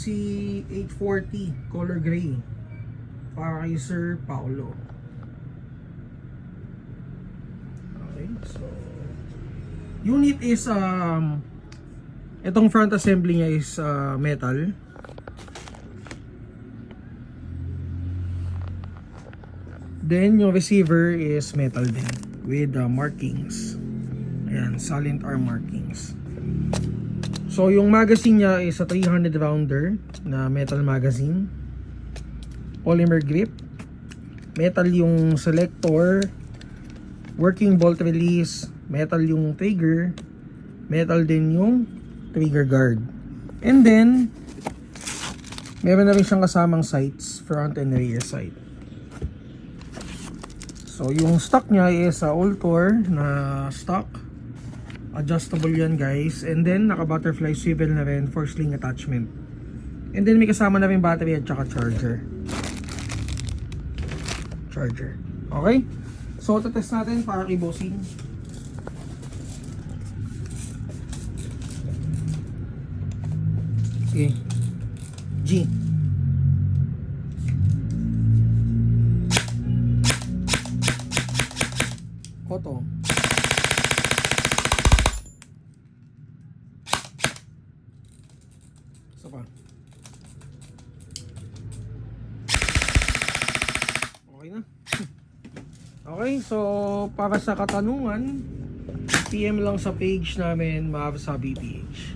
GC840 color gray para kay Sir Paulo. Okay, so unit is itong front assembly niya is metal. Then yung receiver is metal din with markings. Ayan, silent arm markings. So yung magazine niya is a 300 rounder na metal magazine. Polymer grip. Metal yung selector. Working bolt release. Metal yung trigger. Metal din yung trigger guard. And then meron na rin siyang kasamang sights, front and rear sight. So yung stock niya is Ultor na stock. Adjustable yan guys. And then naka butterfly swivel na rin for sling attachment. And then may kasama na rin battery at saka charger. Okay? So tetest natin para kay bossing. Okay. G. Auto. Isa pa. Okay na. Okay, so para sa katanungan, PM lang sa page namin, Mav sa BPH.